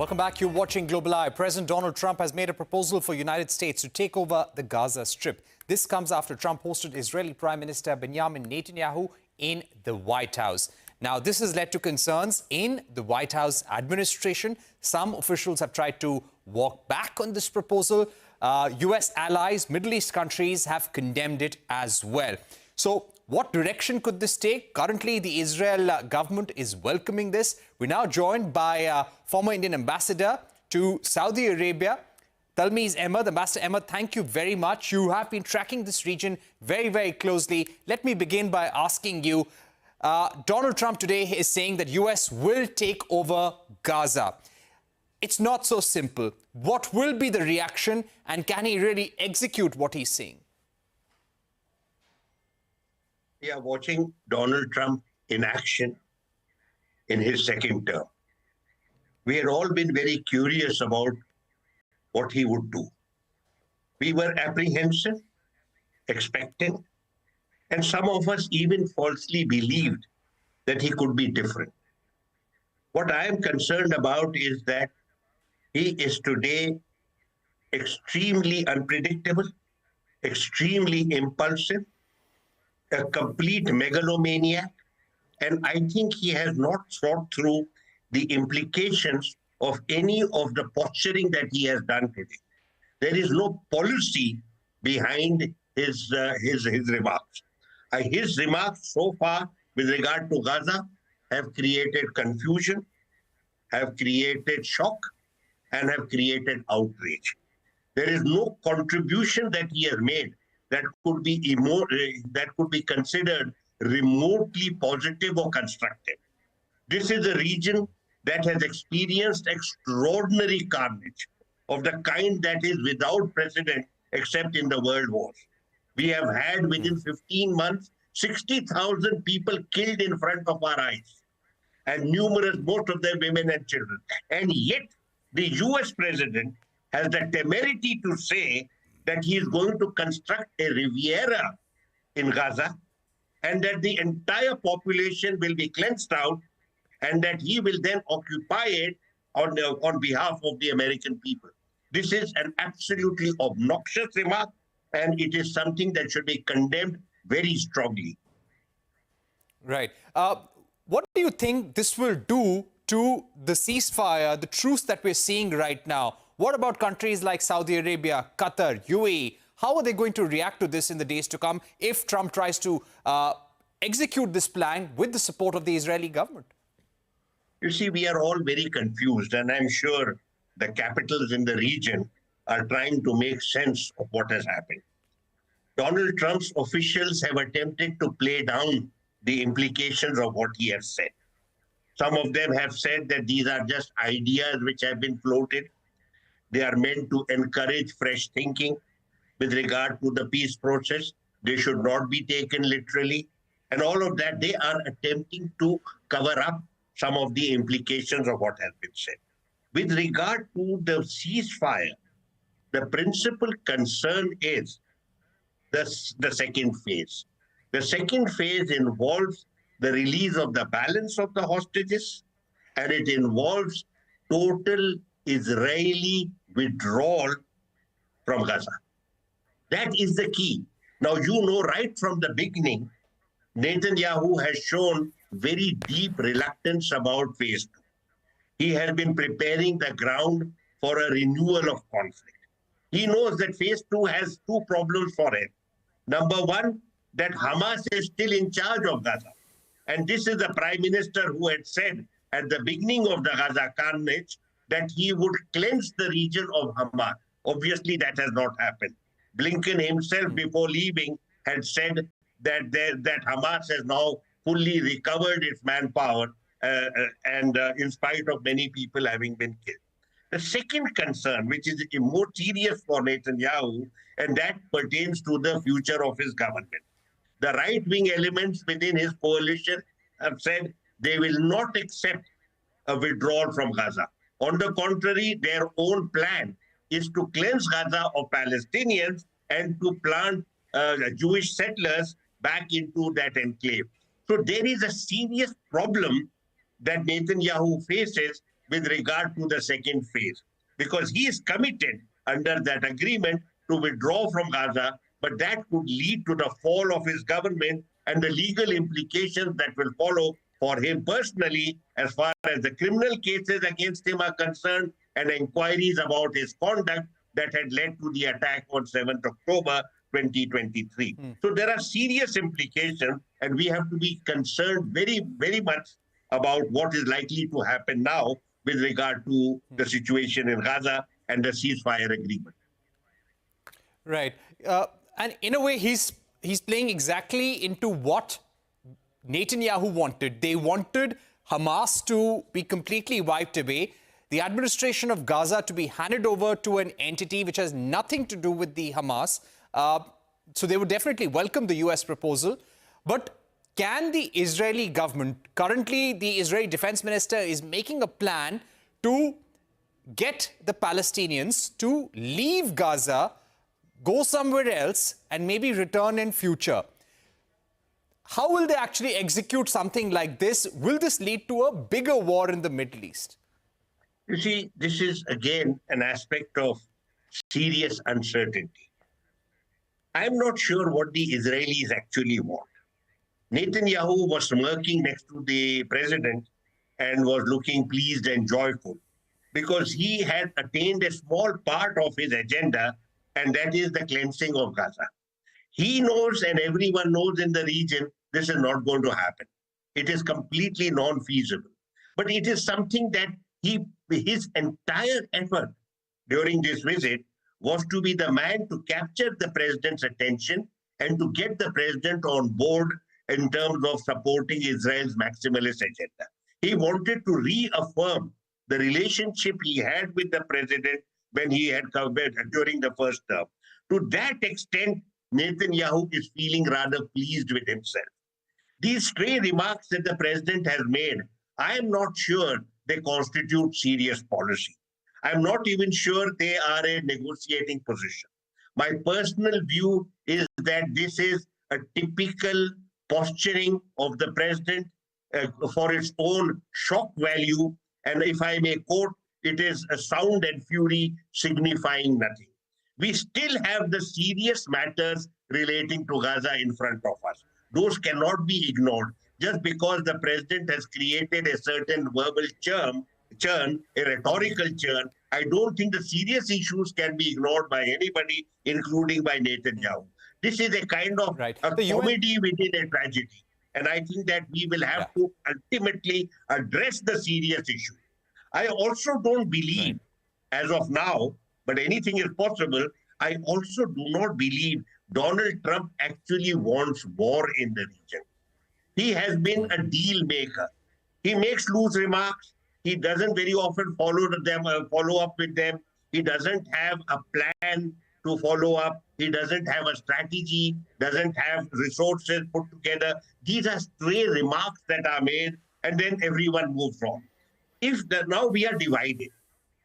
Welcome back. You're watching Global Eye. President Donald Trump has made a proposal for United States to take over the Gaza Strip. This comes after Trump hosted Israeli Prime Minister Benjamin Netanyahu in the White House. Now, this has led to concerns in the White House administration. Some officials have tried to walk back on this proposal. U.S. allies, Middle East countries have condemned it as well. So, what direction could this take? Currently, the Israel government is welcoming this. We're now joined by former Indian ambassador to Saudi Arabia, Talmiz Ahmad. Ambassador Ahmad, thank you very much. You have been tracking this region very, very closely. Let me begin by asking you, Donald Trump today is saying that U.S. will take over Gaza. It's not so simple. What will be the reaction, and can he really execute what he's saying? We are watching Donald Trump in action in his second term. We had all been very curious about what he would do. We were apprehensive, expectant, and some of us even falsely believed that he could be different. What I am concerned about is that he is today extremely unpredictable, extremely impulsive, a complete megalomaniac, and I think he has not thought through the implications of any of the posturing that he has done today. There is no policy behind his remarks. His remarks so far with regard to Gaza have created confusion, have created shock, and have created outrage. There is no contribution that he has made that could be considered remotely positive or constructive. This is a region that has experienced extraordinary carnage of the kind that is without precedent except in the world wars. We have had within 15 months 60,000 people killed in front of our eyes, and numerous, most of them women and children. And yet the US president has the temerity to say that he is going to construct a Riviera in Gaza, and that the entire population will be cleansed out, and that he will then occupy it on behalf of the American people. This is an absolutely obnoxious remark, and it is something that should be condemned very strongly. Right. What do you think this will do to the ceasefire, the truce that we're seeing right now? What about countries like Saudi Arabia, Qatar, UAE? How are they going to react to this in the days to come if Trump tries to execute this plan with the support of the Israeli government? You see, we are all very confused, and I'm sure the capitals in the region are trying to make sense of what has happened. Donald Trump's officials have attempted to play down the implications of what he has said. Some of them have said that these are just ideas which have been floated. They are meant to encourage fresh thinking with regard to the peace process. They should not be taken literally. And all of that, they are attempting to cover up some of the implications of what has been said. With regard to the ceasefire, the principal concern is the second phase. The second phase involves the release of the balance of the hostages, and it involves total Israeli withdrawal from Gaza. That is the key. Now, you know, right from the beginning, Netanyahu has shown very deep reluctance about phase two. He has been preparing the ground for a renewal of conflict. He knows that phase two has two problems for him. Number one, that Hamas is still in charge of Gaza. And this is the prime minister who had said at the beginning of the Gaza carnage that he would cleanse the region of Hamas. Obviously, that has not happened. Blinken himself, before leaving, had said that Hamas has now fully recovered its manpower, and in spite of many people having been killed. The second concern, which is more serious for Netanyahu, and that pertains to the future of his government. The right-wing elements within his coalition have said they will not accept a withdrawal from Gaza. On the contrary, their own plan is to cleanse Gaza of Palestinians and to plant Jewish settlers back into that enclave. So there is a serious problem that Netanyahu faces with regard to the second phase, because he is committed under that agreement to withdraw from Gaza, but that could lead to the fall of his government and the legal implications that will follow for him personally, as far as the criminal cases against him are concerned and inquiries about his conduct that had led to the attack on 7th October 2023. So there are serious implications, and we have to be concerned very, very much about what is likely to happen now with regard to the situation in Gaza and the ceasefire agreement. Right. And in a way, he's playing exactly into what Netanyahu wanted. They wanted Hamas to be completely wiped away, the administration of Gaza to be handed over to an entity which has nothing to do with the Hamas. So they would definitely welcome the US proposal. But can the Israeli government, currently the Israeli defense minister is making a plan to get the Palestinians to leave Gaza, go somewhere else, and maybe return in future. How will they actually execute something like this? Will this lead to a bigger war in the Middle East? You see, this is again an aspect of serious uncertainty. I'm not sure what the Israelis actually want. Netanyahu was smirking next to the president and was looking pleased and joyful because he had attained a small part of his agenda, and that is the cleansing of Gaza. He knows, and everyone knows in the region, this is not going to happen. It is completely non-feasible. But it is something that his entire effort during this visit was to be the man to capture the president's attention and to get the president on board in terms of supporting Israel's maximalist agenda. He wanted to reaffirm the relationship he had with the president when he had come during the first term. To that extent, Netanyahu is feeling rather pleased with himself. These stray remarks that the president has made, I am not sure they constitute serious policy. I'm not even sure they are a negotiating position. My personal view is that this is a typical posturing of the president for its own shock value. And if I may quote, it is a sound and fury signifying nothing. We still have the serious matters relating to Gaza in front of us. Those cannot be ignored just because the president has created a certain verbal churn, a rhetorical churn. I don't think the serious issues can be ignored by anybody, including by Netanyahu. This is a kind of a comedy within a tragedy. And I think that we will have to ultimately address the serious issue. I also don't believe, as of now, but anything is possible, I also do not believe Donald Trump actually wants war in the region. He has been a deal maker. He makes loose remarks. He doesn't very often follow up with them. He doesn't have a plan to follow up. He doesn't have a strategy, doesn't have resources put together. These are stray remarks that are made, and then everyone moves on. Now we are divided.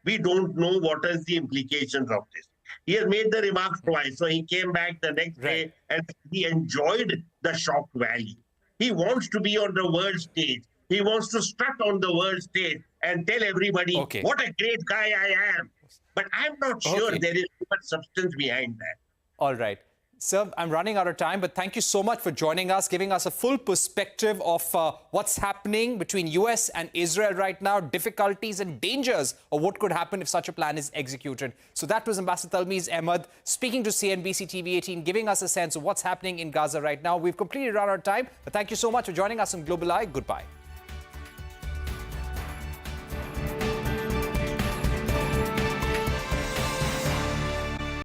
We don't know what is the implications of this. He has made the remarks twice, so he came back the next day and he enjoyed the shock value. He wants to be on the world stage. He wants to strut on the world stage and tell everybody what a great guy I am. But I'm not sure there is too much substance behind that. All right. Sir, I'm running out of time, but thank you so much for joining us, giving us a full perspective of what's happening between US and Israel right now, difficulties and dangers of what could happen if such a plan is executed. So that was Ambassador Talmiz Ahmad speaking to CNBC-TV18, giving us a sense of what's happening in Gaza right now. We've completely run out of time, but thank you so much for joining us on Global Eye. Goodbye.